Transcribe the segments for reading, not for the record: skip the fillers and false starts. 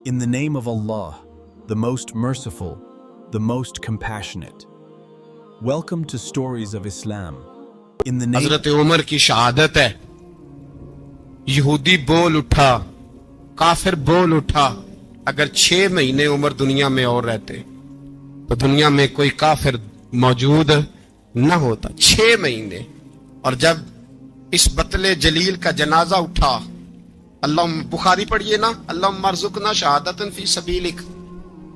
In the name of Allah, the most merciful, the most compassionate. Welcome to Stories of Islam. In the name حضرت عمر کی شہادت ہے. یہودی بول اٹھا, کافر بول اٹھا. اگر 6 مہینے عمر دنیا میں اور رہتے تو دنیا میں کوئی کافر موجود نہ ہوتا. 6 مہینے. اور جب اس بطل جلیل کا جنازہ اٹھا, اللہ بخاری پڑھیے نا, اللہم ارزقنا شہادتا فی سبیلک,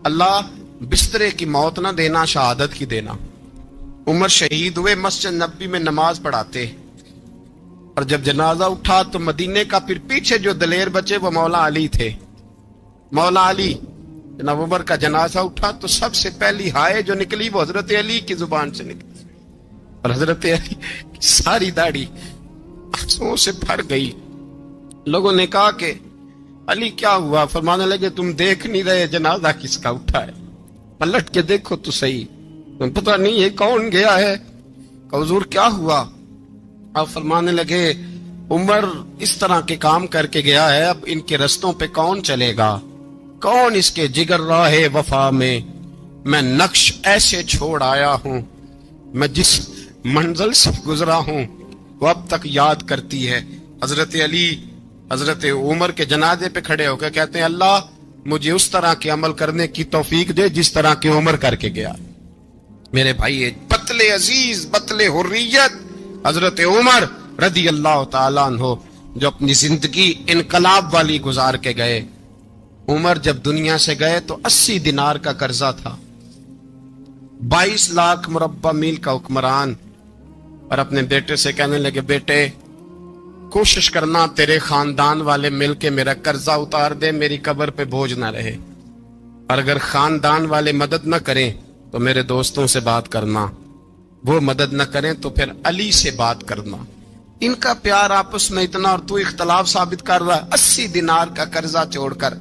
اللہ بسترے کی موت نہ دینا, شہادت کی دینا. عمر شہید ہوئے, مسجد نبی میں نماز پڑھاتے, اور جب جنازہ اٹھا تو مدینے کا پھر پیچھے جو دلیر بچے وہ مولا علی تھے. مولا علی, جناب عمر کا جنازہ اٹھا تو سب سے پہلی ہائے جو نکلی وہ حضرت علی کی زبان سے نکلی, اور حضرت علی کی ساری داڑھی آنسوؤں سے بھر گئی. لوگوں نے کہا کہ علی کیا ہوا؟ فرمانے لگے تم دیکھ نہیں رہے جنازہ کس کا اٹھا ہے, پلٹ کے دیکھو تو صحیح, تم پتہ نہیں یہ کون گیا ہے. کہ حضور کیا ہوا؟ آپ فرمانے لگے عمر اس طرح کے کام کر کے گیا ہے, اب ان کے رستوں پہ کون چلے گا؟ کون اس کے جگر راہ وفا میں نقش ایسے چھوڑ آیا ہوں, میں جس منزل سے گزرا ہوں وہ اب تک یاد کرتی ہے. حضرت علی حضرت عمر کے جنازے پہ کھڑے ہو کے کہتے ہیں اللہ مجھے اس طرح کے عمل کرنے کی توفیق دے جس طرح کے عمر کر کے گیا. میرے بھائی, بطل عزیز, بطل حریت حضرت عمر رضی اللہ تعالیٰ عنہ, جو اپنی زندگی انقلاب والی گزار کے گئے. عمر جب دنیا سے گئے تو 80 دینار کا قرضہ تھا, 22 لاکھ مربع میل کا حکمران, اور اپنے بیٹے سے کہنے لگے بیٹے کوشش کرنا تیرے خاندان والے مل کے میرا قرضہ اتار دے, میری قبر پہ بوجھ نہ رہے, اور اگر خاندان والے مدد نہ کریں تو میرے دوستوں سے بات کرنا, وہ مدد نہ کریں تو پھر علی سے بات کرنا. ان کا پیار آپس میں اتنا, اور تو اختلاف ثابت کر رہا ہے. 80 دینار کا قرضہ چھوڑ کر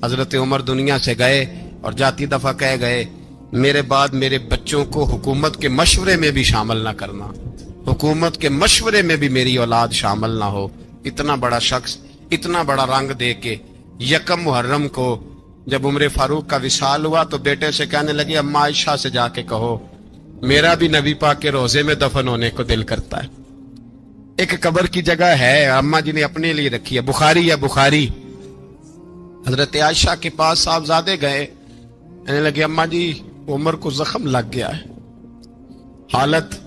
حضرت عمر دنیا سے گئے, اور جاتی دفعہ کہہ گئے میرے بعد میرے بچوں کو حکومت کے مشورے میں بھی شامل نہ کرنا, حکومت کے مشورے میں بھی میری اولاد شامل نہ ہو. اتنا بڑا شخص اتنا بڑا رنگ دے کے 1 محرم کو جب عمر فاروق کا وصال ہوا تو بیٹے سے کہنے لگے اما عائشہ سے جا کے کہو میرا بھی نبی پاک کے روزے میں دفن ہونے کو دل کرتا ہے. ایک قبر کی جگہ ہے اما جی نے اپنے لیے رکھی ہے, بخاری ہے بخاری. حضرت عائشہ کے پاس صاحبزادے گئے, کہنے لگے اما جی عمر کو زخم لگ گیا ہے, حالت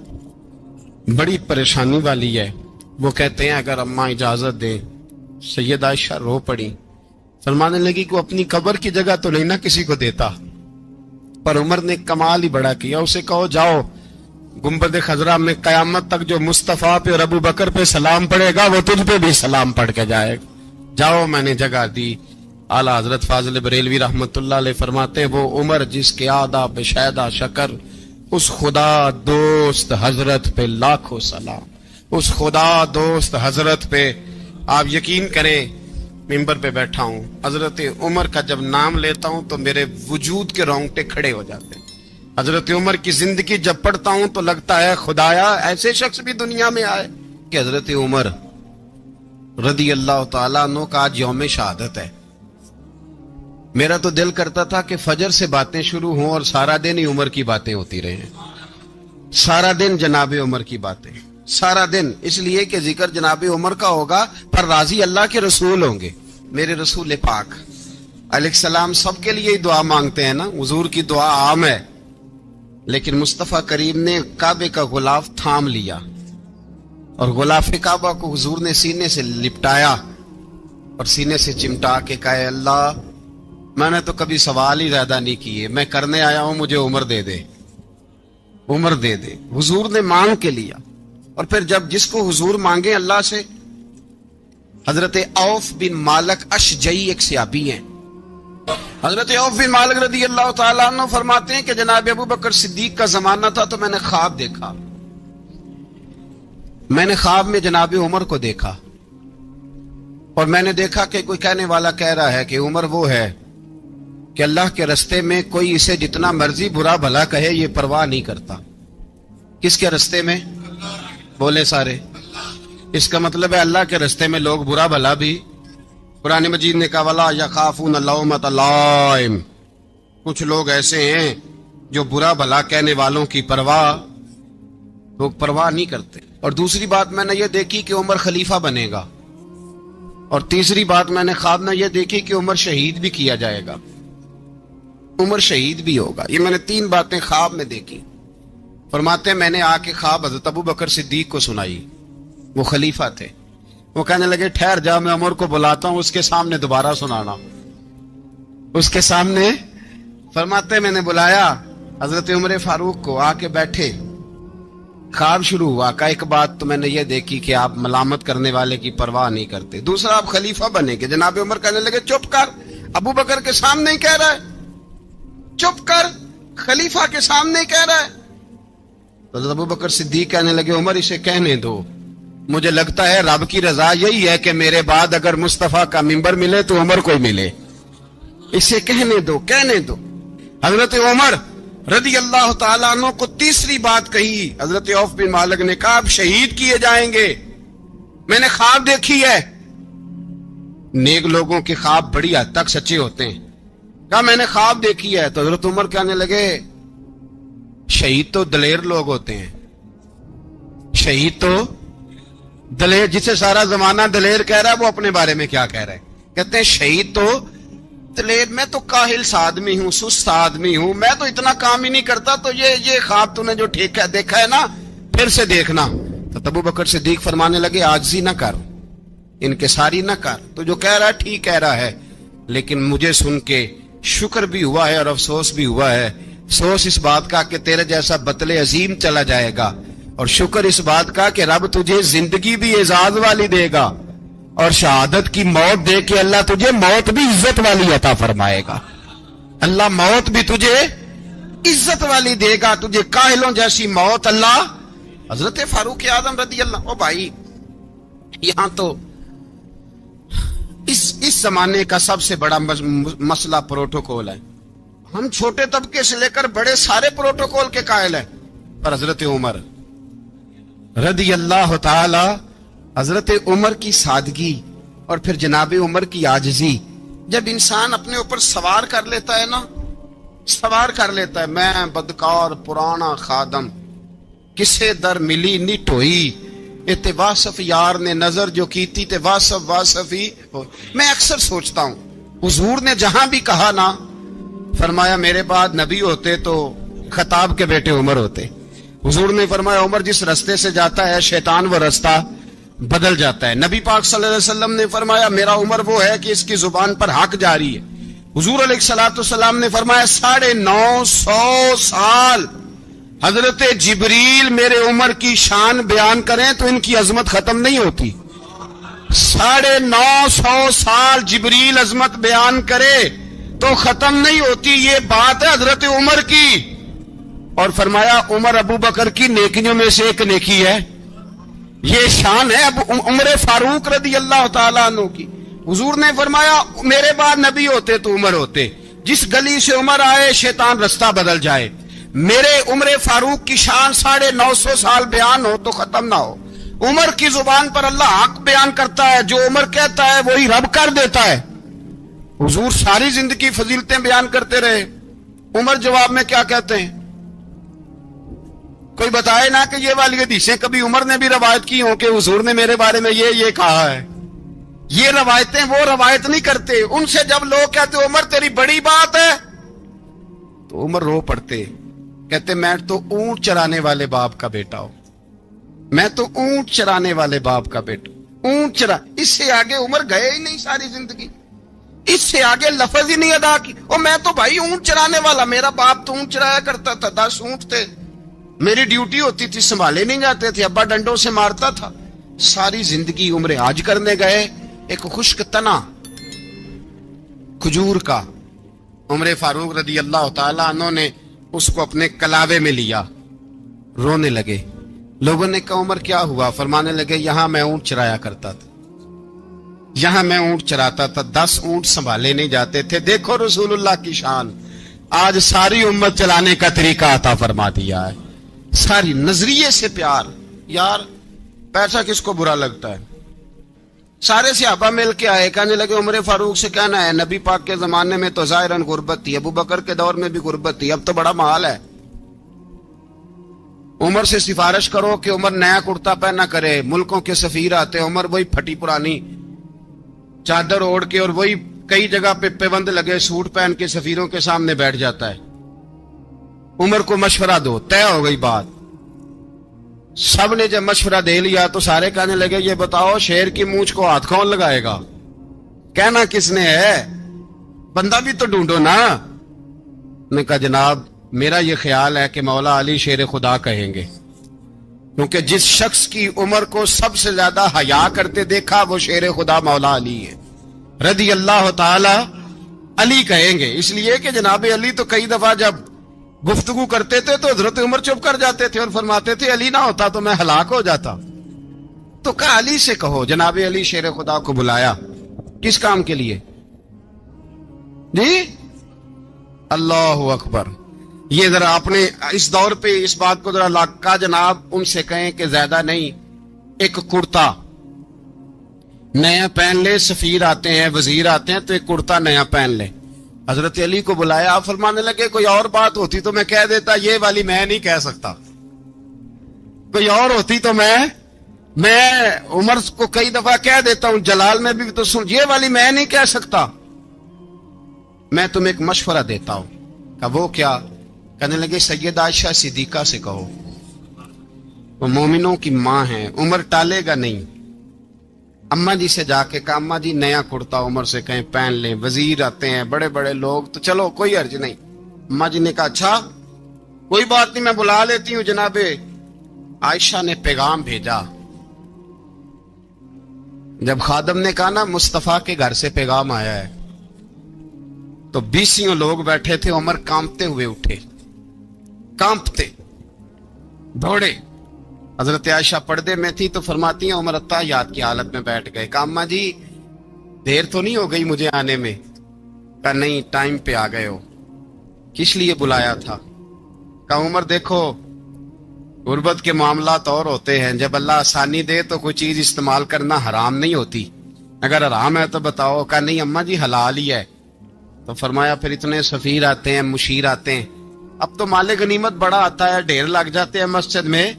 بڑی پریشانی والی ہے. وہ کہتے ہیں اگر اماں اجازت دیں. سید عائشہ رو پڑی, فرمانے لگی کہ اپنی قبر کی جگہ تو نہیں نہ کسی کو دیتا, پر عمر نے کمال ہی بڑا کیا. اسے کہو جاؤ گنبد خضرا میں قیامت تک جو مصطفیٰ پہ اور ابو بکر پہ سلام پڑھے گا وہ تجھ پہ بھی سلام پڑھ کے جائے گا. جاؤ میں نے جگہ دی. اعلیٰ حضرت فاضل بریلوی رحمت اللہ علیہ فرماتے ہیں وہ عمر جس کے آداب شیدہ شکر, اس خدا دوست حضرت پہ لاکھوں سلام, اس خدا دوست حضرت پہ. آپ یقین کریں ممبر پہ بیٹھا ہوں, حضرت عمر کا جب نام لیتا ہوں تو میرے وجود کے رونگٹے کھڑے ہو جاتے ہیں. حضرت عمر کی زندگی جب پڑھتا ہوں تو لگتا ہے خدایا ایسے شخص بھی دنیا میں آئے. کہ حضرت عمر رضی اللہ تعالیٰ عنہ کا آج یوم شہادت ہے. میرا تو دل کرتا تھا کہ فجر سے باتیں شروع ہوں اور سارا دن ہی عمر کی باتیں ہوتی رہیں, سارا دن جناب عمر کی باتیں, سارا دن. اس لیے کہ ذکر جناب عمر کا ہوگا پر راضی اللہ کے رسول ہوں گے. میرے رسول پاک علیہ السلام سب کے لیے ہی دعا مانگتے ہیں نا, حضور کی دعا عام ہے, لیکن مصطفیٰ کریم نے کعبے کا غلاف تھام لیا, اور غلاف کعبہ کو حضور نے سینے سے لپٹایا اور سینے سے چمٹا کے کہا اللہ میں نے تو کبھی سوال ہی زیادہ نہیں کیے, میں کرنے آیا ہوں, مجھے عمر دے دے, عمر دے دے. حضور نے مانگ کے لیا. اور پھر جب جس کو حضور مانگے اللہ سے, حضرت عوف بن مالک اشجعی ایک صحابی ہیں, حضرت عوف بن مالک رضی اللہ تعالیٰ عنہ فرماتے ہیں کہ جناب ابو بکر صدیق کا زمانہ تھا تو میں نے خواب دیکھا, میں نے خواب میں جناب عمر کو دیکھا, اور میں نے دیکھا کہ کوئی کہنے والا کہہ رہا ہے کہ عمر وہ ہے کہ اللہ کے رستے میں کوئی اسے جتنا مرضی برا بھلا کہے یہ پرواہ نہیں کرتا. کس کے رستے میں؟ بولے سارے. اس کا مطلب ہے اللہ کے رستے میں لوگ برا بھلا بھی قرآن مجید نے کہا وَلَا يَخَافُونَ لَوْمَةَ لَائِمٍ، کچھ لوگ ایسے ہیں جو برا بھلا کہنے والوں کی لوگ پرواہ نہیں کرتے۔ اور دوسری بات میں نے یہ دیکھی کہ عمر خلیفہ بنے گا، اور تیسری بات میں نے خواب میں یہ دیکھی کہ عمر شہید بھی کیا جائے گا، عمر شہید بھی ہوگا۔ یہ میں نے 3 باتیں خواب میں دیکھی۔ فرماتے ہیں میں نے آ کے خواب حضرت ابو بکر صدیق کو سنائی، وہ خلیفہ تھے۔ وہ کہنے لگے ٹھہر جا، میں عمر کو بلاتا ہوں، اس کے سامنے دوبارہ سنانا، اس کے سامنے۔ فرماتے ہیں میں نے بلایا حضرت عمر فاروق کو، آ کے بیٹھے، خواب شروع ہوا۔ کا ایک بات تو میں نے یہ دیکھی کہ آپ ملامت کرنے والے کی پرواہ نہیں کرتے، دوسرا آپ خلیفہ بنے گے۔ جناب عمر کہنے لگے چپ کر، ابو بکر کے سامنے ہی کہہ رہا ہے، چپ کر، خلیفہ کے سامنے ہی کہہ رہا ہے۔ تو حضرت ابو بکر صدیق کہنے لگے عمر اسے کہنے دو، مجھے لگتا ہے رب کی رضا یہی ہے کہ میرے بعد اگر مصطفیٰ کا منبر ملے تو عمر کو ہی ملے، اسے کہنے دو، کہنے دو۔ حضرت عمر رضی اللہ تعالیٰ عنہ کو تیسری بات کہی۔ حضرت عوف بن مالک نے کہا آپ شہید کیے جائیں گے، میں نے خواب دیکھی ہے۔ نیک لوگوں کے خواب بڑی حد تک سچے ہوتے ہیں۔ کہا میں نے خواب دیکھی ہے۔ تو حضرت عمر کہنے لگے شہید تو دلیر لوگ ہوتے ہیں، شہید تو دلیر، جسے سارا زمانہ دلیر کہہ رہا ہے وہ اپنے بارے میں کیا کہہ رہا ہے؟ کہتے ہیں شہید تو دلیر، میں تو کاہل سا آدمی ہوں، سست آدمی ہوں، میں تو اتنا کام ہی نہیں کرتا، تو یہ خواب تو نے جو دیکھا ہے نا پھر سے دیکھنا۔ تو ابو بکر صدیق فرمانے لگے عاجزی نہ کر، انکساری نہ کر، تو جو کہہ رہا ہے ٹھیک کہہ رہا ہے، لیکن مجھے سن کے شکر بھی ہوا ہے اور افسوس بھی ہوا ہے۔ افسوس اس بات کا کہ تیرے جیسا بطل عظیم چلا جائے گا، اور شکر اس بات کا کہ رب تجھے زندگی بھی اعزاز والی دے گا، اور شہادت کی موت دے کے اللہ تجھے موت بھی عزت والی عطا فرمائے گا۔ اللہ موت بھی تجھے عزت والی دے گا، تجھے کاہلوں جیسی موت اللہ۔ حضرت فاروق اعظم رضی اللہ، او بھائی یہاں تو اس زمانے کا سب سے بڑا مسئلہ پروٹوکول ہے۔ ہم چھوٹے طبقے سے لے کر بڑے سارے پروٹوکول کے قائل ہیں، پر حضرت عمر رضی اللہ تعالی، حضرت عمر کی سادگی اور پھر جناب عمر کی عاجزی، جب انسان اپنے اوپر سوار کر لیتا ہے نا، سوار کر لیتا ہے، میں بدکار پرانا خادم، کسے در ملی نٹ ہوئی، تے واصف یار نے نظر جو کیتی تے واصف ہی ہو۔ میں اکثر سوچتا ہوں حضور نے جہاں بھی کہا نا، فرمایا میرے بعد نبی ہوتے تو خطاب کے بیٹے عمر ہوتے۔ حضور نے فرمایا عمر جس رستے سے جاتا ہے شیطان وہ رستہ بدل جاتا ہے۔ نبی پاک صلی اللہ علیہ وسلم نے فرمایا میرا عمر وہ ہے کہ اس کی زبان پر حق جاری ہے۔ حضور علیہ الصلوۃ والسلام نے فرمایا 950 سال حضرت جبریل میرے عمر کی شان بیان کریں تو ان کی عظمت ختم نہیں ہوتی۔ 950 سال جبریل عظمت بیان کرے تو ختم نہیں ہوتی۔ یہ بات ہے حضرت عمر کی، اور فرمایا عمر ابو بکر کی نیکیوں میں سے ایک نیکی ہے، یہ شان ہے اب عمر فاروق رضی اللہ تعالیٰ عنہ کی۔ حضور نے فرمایا میرے بعد نبی ہوتے تو عمر ہوتے، جس گلی سے عمر آئے شیطان رستہ بدل جائے۔ میرے عمر فاروق کی شان 950 سال بیان ہو تو ختم نہ ہو۔ عمر کی زبان پر اللہ حق بیان کرتا ہے، جو عمر کہتا ہے وہی رب کر دیتا ہے۔ حضور ساری زندگی فضیلتیں بیان کرتے رہے، عمر جواب میں کیا کہتے ہیں؟ کوئی بتائے نا کہ یہ والی حدیثیں کبھی عمر نے بھی روایت کی ہوں کہ حضور نے میرے بارے میں یہ کہا ہے۔ یہ روایتیں وہ روایت نہیں کرتے، ان سے جب لوگ کہتے عمر تیری بڑی بات ہے تو عمر رو پڑتے، کہتے میں تو اونٹ چرانے والے باپ کا بیٹا ہوں، میں تو اونٹ چرانے والے باپ کا بیٹا، اونٹ چرا۔ اس سے آگے عمر گئے ہی نہیں ساری زندگی، اس سے آگے لفظ ہی نہیں ادا کی۔ اور میں تو بھائی اونٹ چرانے والا، میرا باپ تو اونٹ چرایا کرتا تھا، 10 اونٹ تھے، میری ڈیوٹی ہوتی تھی، سنبھالے نہیں جاتے تھے، ابا ڈنڈوں سے مارتا تھا۔ ساری زندگی عمر حج کرنے گئے، ایک خشک تنا کھجور کا عمر فاروق رضی اللہ تعالیٰ عنہ نے اس کو اپنے کلاوے میں لیا، رونے لگے۔ لوگوں نے کہا عمر کیا ہوا؟ فرمانے لگے یہاں میں اونٹ چرایا کرتا تھا، یہاں میں اونٹ چراتا تھا، 10 اونٹ سنبھالے نہیں جاتے تھے۔ دیکھو رسول اللہ کی شان، آج ساری امت چلانے کا طریقہ عطا فرما دیا ہے، ساری نظریے سے پیار۔ یار پیسہ کس کو برا لگتا ہے؟ سارے صحابہ مل کے آئے, کہنے لگے عمر فاروق سے کہنا ہے نبی پاک کے زمانے میں تو ظاہراً غربت تھی, ابو بکر کے دور میں بھی غربت تھی, اب تو بڑا محال ہے. عمر سے سفارش کرو کہ عمر نیا کرتا پہنا کرے. ملکوں کے سفیر آتے, عمر وہی پھٹی پرانی چادر اوڑھ کے اور وہی کئی جگہ پہ پیوند لگے سوٹ پہن کے سفیروں کے سامنے بیٹھ جاتا ہے. عمر کو مشورہ دو, طے ہو گئی بات. سب نے جب مشورہ دے لیا تو سارے کہنے لگے یہ بتاؤ شیر کی مونچھ کو ہاتھ کون لگائے گا, کہنا کس نے ہے, بندہ بھی تو ڈھونڈو نا. نے کہا جناب میرا یہ خیال ہے کہ مولا علی شیر خدا کہیں گے, کیونکہ جس شخص کی عمر کو سب سے زیادہ حیا کرتے دیکھا وہ شیر خدا مولا علی ہے رضی اللہ تعالی علی کہیں گے. اس لیے کہ جناب علی تو کئی دفعہ جب گفتگو کرتے تھے تو حضرت عمر چپ کر جاتے تھے اور فرماتے تھے علی نہ ہوتا تو میں ہلاک ہو جاتا. تو کہا علی سے کہو. جناب علی شیر خدا کو بلایا, کس کام کے لیے جی؟ اللہ اکبر. یہ ذرا اپنے اس دور پہ اس بات کو ذرا لاکا جناب ان سے کہیں کہ زیادہ نہیں, ایک کرتا نیا پہن لے. سفیر آتے ہیں, وزیر آتے ہیں تو ایک کرتا نیا پہن لے. حضرت علی کو بلایا, آپ فرمانے لگے کوئی اور بات ہوتی تو میں کہہ دیتا, یہ والی میں نہیں کہہ سکتا. کوئی اور ہوتی تو میں عمر کو کئی دفعہ کہہ دیتا ہوں, جلال میں بھی تو سن, یہ والی میں نہیں کہہ سکتا. میں تمہیں ایک مشورہ دیتا ہوں. کہ وہ کیا؟ کہنے لگے سیدہ عائشہ صدیقہ سے کہو, وہ مومنوں کی ماں ہیں, عمر ٹالے گا نہیں. اماں جی سے جا کے کہا اماں جی نیا کرتا عمر سے کہیں پہن لیں. وزیر آتے ہیں, بڑے بڑے لوگ, تو چلو کوئی حرج نہیں. اماں جی نے کہا اچھا کوئی بات نہیں میں بلا لیتی ہوں. جناب عائشہ نے پیغام بھیجا. جب خادم نے کہا نا مصطفیٰ کے گھر سے پیغام آیا ہے, تو 20 لوگ بیٹھے تھے. عمر کانپتے ہوئے اٹھے, کانپتے دوڑے. حضرت عائشہ پردے میں تھی تو فرماتی ہیں عمر اتحیات کی حالت میں بیٹھ گئے. کہا اماں جی دیر تو نہیں ہو گئی مجھے آنے میں؟ کہا نہیں ٹائم پہ آ گئے ہو. کس لیے بلایا تھا؟ کہا عمر دیکھو غربت کے معاملات اور ہوتے ہیں, جب اللہ آسانی دے تو کوئی چیز استعمال کرنا حرام نہیں ہوتی, اگر حرام ہے تو بتاؤ. کہا نہیں اماں جی حلال ہی ہے. تو فرمایا پھر اتنے سفیر آتے ہیں, مشیر آتے ہیں, اب تو مال غنیمت بڑا آتا ہے, ڈھیر لگ جاتے ہیں مسجد میں,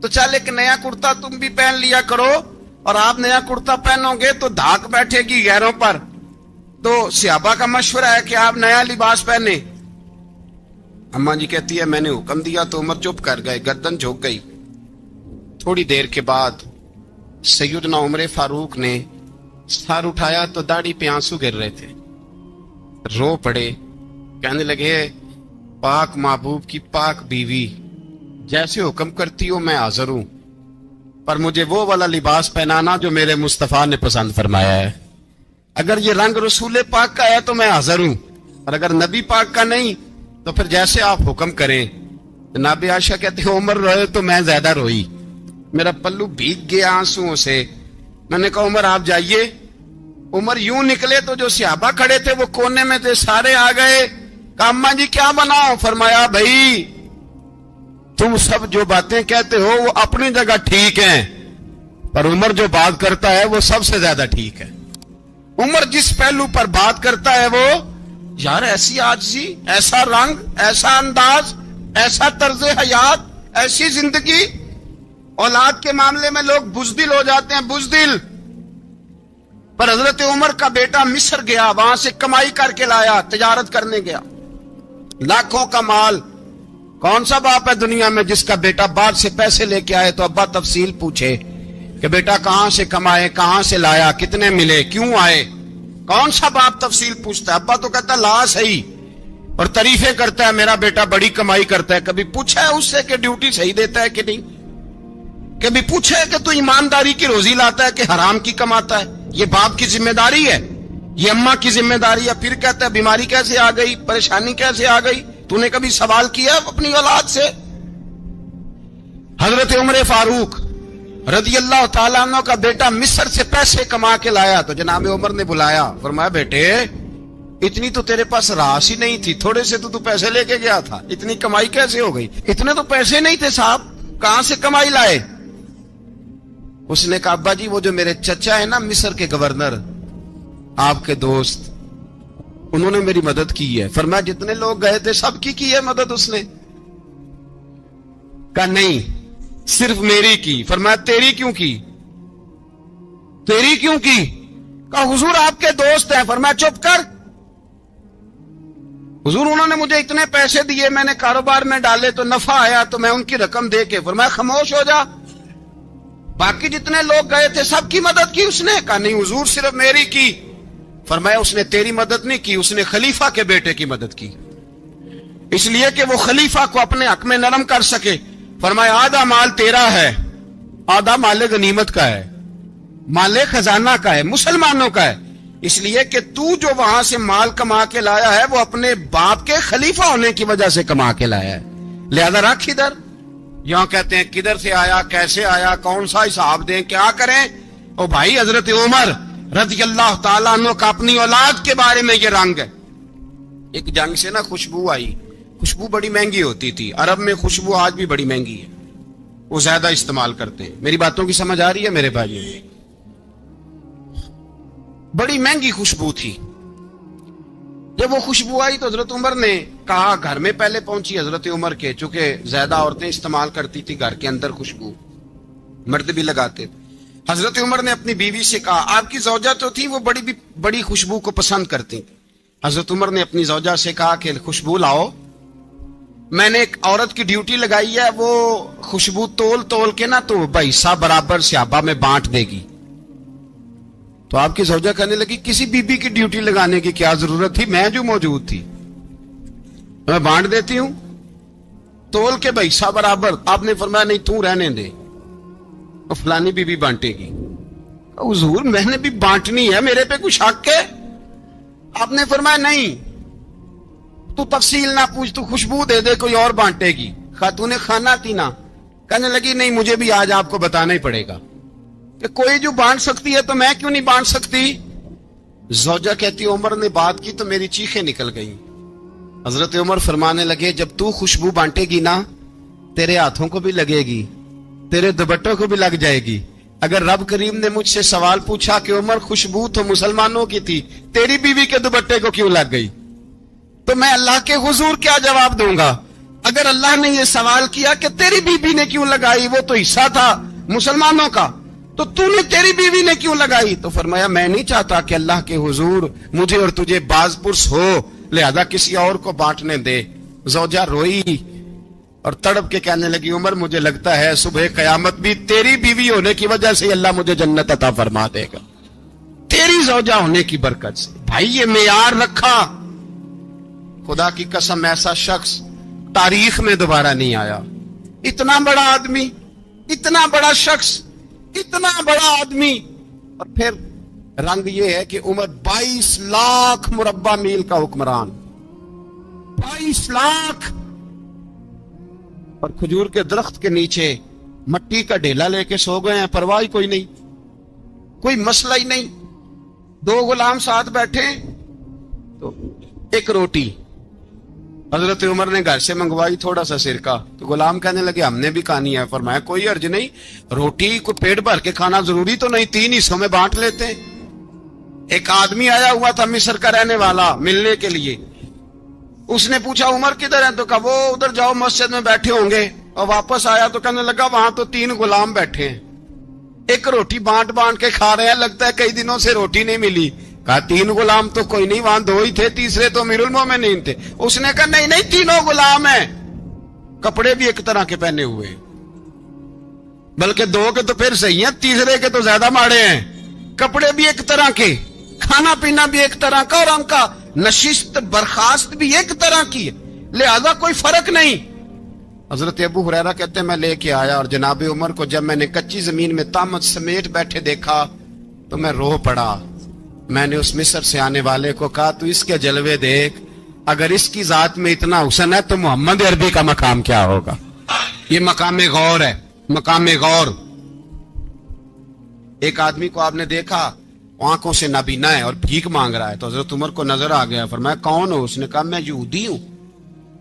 تو چل ایک نیا کرتا تم بھی پہن لیا کرو. اور آپ نیا کرتا پہنو گے تو دھاک بیٹھے گی غیروں پر. تو صحابہ کا مشورہ ہے کہ آپ نیا لباس پہنے. اماں جی کہتی ہے میں نے حکم دیا تو عمر چپ کر گئے, گردن جھک گئی. تھوڑی دیر کے بعد سیدنا عمر فاروق نے سر اٹھایا تو داڑھی پہ آنسو گر رہے تھے, رو پڑے. کہنے لگے پاک محبوب کی پاک بیوی, جیسے حکم کرتی ہو میں حاضر ہوں, پر مجھے وہ والا لباس پہنانا جو میرے مصطفیٰ نے پسند فرمایا ہے. اگر یہ رنگ رسول پاک کا ہے تو میں حاضر ہوں, اور اگر نبی پاک کا نہیں تو پھر جیسے آپ حکم کریں. جناب عائشہ کہتے ہیں عمر روئے تو میں زیادہ روئی, میرا پلو بھیگ گیا آنسوؤں سے. میں نے کہا عمر آپ جائیے. عمر یوں نکلے تو جو صحابہ کھڑے تھے وہ کونے میں تھے, سارے آ گئے. کہا اماں جی کیا بناؤ؟ فرمایا بھائی تم سب جو باتیں کہتے ہو وہ اپنی جگہ ٹھیک ہیں, پر عمر جو بات کرتا ہے وہ سب سے زیادہ ٹھیک ہے. عمر جس پہلو پر بات کرتا ہے وہ یار ایسی عاجزی, ایسا رنگ, ایسا انداز, ایسا طرز حیات, ایسی زندگی. اولاد کے معاملے میں لوگ بزدل ہو جاتے ہیں, بزدل. پر حضرت عمر کا بیٹا مصر گیا, وہاں سے کمائی کر کے لایا, تجارت کرنے گیا, لاکھوں کا مال. کون سا باپ ہے دنیا میں جس کا بیٹا باپ سے پیسے لے کے آئے تو ابا تفصیل پوچھے کہ بیٹا کہاں سے کمائے, کہاں سے لایا, کتنے ملے, کیوں آئے؟ کون سا باپ تفصیل پوچھتا ہے؟ ابا تو کہتا لا صحیح, اور تعریفیں کرتا ہے میرا بیٹا بڑی کمائی کرتا ہے. کبھی پوچھا ہے اس سے کہ ڈیوٹی صحیح دیتا ہے کہ نہیں؟ کبھی پوچھا ہے کہ تو ایمانداری کی روزی لاتا ہے کہ حرام کی کماتا ہے؟ یہ باپ کی ذمہ داری ہے, یہ اماں کی ذمہ داری ہے. پھر کہتا ہے بیماری کیسے آ گئی, پریشانی کیسے آ گئی؟ تو نے کبھی سوال کیا اپنی اولاد سے؟ حضرت عمر فاروق رضی اللہ تعالیٰ عنہ کا بیٹا مصر سے پیسے کما کے لایا تو جناب عمر نے بلایا, فرمایا بیٹے اتنی تو تیرے پاس راس ہی نہیں تھی, تھوڑے سے تو پیسے لے کے گیا تھا, اتنی کمائی کیسے ہو گئی؟ اتنے تو پیسے نہیں تھے صاحب, کہاں سے کمائی لائے؟ اس نے کہا ابا جی وہ جو میرے چچا ہے نا مصر کے گورنر آپ کے دوست انہوں نے میری مدد کی ہے. فرمایا جتنے لوگ گئے تھے سب کی ہے مدد اس نے؟ کہا نہیں صرف میری کی. فرمایا تیری کیوں کی؟ تیری کیوں کی؟ کہا حضور آپ کے دوست ہیں. فرمایا چپ کر حضور انہوں نے مجھے اتنے پیسے دیے میں نے کاروبار میں ڈالے تو نفع آیا تو میں ان کی رقم دے کے. فرمایا خاموش ہو جا باقی جتنے لوگ گئے تھے سب کی مدد کی اس نے؟ کہا نہیں حضور صرف میری کی. فرمایا اس نے تیری مدد نہیں کی اس نے خلیفہ کے بیٹے کی مدد کی اس لیے کہ وہ خلیفہ کو اپنے حق میں نرم کر سکے. فرمایا آدھا مال تیرا ہے آدھا مال غنیمت کا ہے مال خزانہ کا ہے مسلمانوں کا ہے اس لیے کہ تو جو وہاں سے مال کما کے لایا ہے وہ اپنے باپ کے خلیفہ ہونے کی وجہ سے کما کے لایا ہے لہذا رکھ ادھر. یہاں کہتے ہیں کدھر سے آیا کیسے آیا کون سا حساب دیں کیا کریں. او بھائی حضرت عمر رضی اللہ تعالیٰ عنہ کا اپنی اولاد کے بارے میں یہ رنگ ہے. ایک جنگ سے نا خوشبو آئی. خوشبو بڑی مہنگی ہوتی تھی عرب میں خوشبو آج بھی بڑی مہنگی ہے وہ زیادہ استعمال کرتے ہیں. میری باتوں کی سمجھ آ رہی ہے میرے بھائی؟ بڑی مہنگی خوشبو تھی. جب وہ خوشبو آئی تو حضرت عمر نے کہا گھر میں پہلے پہنچی حضرت عمر کے چونکہ زیادہ عورتیں استعمال کرتی تھی گھر کے اندر خوشبو مرد بھی لگاتے تھے. حضرت عمر نے اپنی بیوی سے کہا آپ کی زوجہ تو تھی وہ بڑی خوشبو کو پسند کرتی تھی. حضرت عمر نے اپنی زوجہ سے کہا کہ خوشبو لاؤ میں نے ایک عورت کی ڈیوٹی لگائی ہے وہ خوشبو تول کے نا تو حصہ برابر صحابہ میں بانٹ دے گی. تو آپ کی زوجہ کہنے لگی کسی بی بی کی ڈیوٹی لگانے کی کیا ضرورت تھی میں جو موجود تھی میں بانٹ دیتی ہوں تول کے حصہ برابر. آپ نے فرمایا نہیں تو رہنے دے فلانی بی بی بانٹے گی. حضور میں نے بھی بانٹنی ہے میرے پہ کچھ حق ہے؟ آپ نے فرمایا نہیں تو تفصیل نہ پوچھ تو خوشبو دے دے کوئی اور بانٹے گی. خاتون خانہ تھی نا کہنے لگی نہیں مجھے بھی آج آپ کو بتانا ہی پڑے گا کہ کوئی جو بانٹ سکتی ہے تو میں کیوں نہیں بانٹ سکتی. زوجہ کہتی عمر نے بات کی تو میری چیخیں نکل گئیں. حضرت عمر فرمانے لگے جب تو خوشبو بانٹے گی نا تیرے ہاتھوں کو بھی لگے گی تیرے دوپٹوں کو بھی لگ جائے گی. اگر رب کریم نے مجھ سے سوال پوچھا کہ عمر خوشبو تو مسلمانوں کی تھی تیری بیوی کے دوپٹے کو کیوں لگ گئی تو میں اللہ کے حضور کیا جواب دوں گا. اگر اللہ نے یہ سوال کیا کہ تیری بیوی نے کیوں لگائی وہ تو حصہ تھا مسلمانوں کا تو نے تیری بیوی نے کیوں لگائی. تو فرمایا میں نہیں چاہتا کہ اللہ کے حضور مجھے اور تجھے باز پرس ہو لہذا کسی اور کو بانٹنے دے. زوجہ روئی اور تڑپ کے کہنے لگی عمر مجھے لگتا ہے صبح قیامت بھی تیری بیوی ہونے کی وجہ سے اللہ مجھے جنت عطا فرما دے گا تیری زوجہ ہونے کی برکت سے. بھائی یہ معیار رکھا خدا کی قسم ایسا شخص تاریخ میں دوبارہ نہیں آیا. اتنا بڑا آدمی اتنا بڑا شخص اتنا بڑا آدمی اور پھر رنگ یہ ہے کہ عمر 22 لاکھ مربع میل کا حکمران 22 لاکھ اور کھجور کے درخت کے نیچے مٹی کا ڈھیلا لے کے سو گئے ہیں پرواہ کوئی نہیں کوئی مسئلہ ہی نہیں. 2 غلام ساتھ بیٹھے تو ایک روٹی حضرت عمر نے گھر سے منگوائی تھوڑا سا سرکہ تو غلام کہنے لگے ہم نے بھی کھانی ہے. فرمایا کوئی حرج نہیں روٹی کو پیٹ بھر کے کھانا ضروری تو نہیں 3 حصوں میں بانٹ لیتے ہیں. ایک آدمی آیا ہوا تھا مصر کا رہنے والا ملنے کے لیے اس نے پوچھا عمر کدھر ہے تو کہا وہ ادھر جاؤ مسجد میں بیٹھے ہوں گے اور واپس آیا تو کہنے لگا وہاں تو 3 غلام بیٹھے ہیں ایک روٹی بانٹ کے کھا رہے ہیں لگتا ہے کئی دنوں سے روٹی نہیں ملی. کہا 3 غلام تو کوئی نہیں وہاں 2 ہی تھے تیسرے تو امیر المومنین تھے. اس نے کہا نہیں 3 غلام ہیں کپڑے بھی ایک طرح کے پہنے ہوئے بلکہ 2 کے تو پھر صحیح ہیں تیسرے کے تو زیادہ ماڑے ہیں. کپڑے بھی ایک طرح کے کھانا پینا بھی ایک طرح کا اور ان کا نشست برخاست بھی ایک طرح کی ہے لہذا کوئی فرق نہیں. حضرت ابو ہریرہ کہتے ہیں میں لے کے آیا اور جناب عمر کو جب میں نے کچی زمین میں تامت سمیٹ بیٹھے دیکھا تو میں رو پڑا. میں نے اس مصر سے آنے والے کو کہا تو اس کے جلوے دیکھ اگر اس کی ذات میں اتنا حسن ہے تو محمد عربی کا مقام کیا ہوگا. یہ مقام غور ہے مقام غور. ایک آدمی کو آپ نے دیکھا آنکھوں سے نابینا ہے اور بھیک مانگ رہا ہے تو حضرت عمر کو نظر آ گیا. فرمایا کون ہو؟ اس نے کہا میں یہودی ہوں.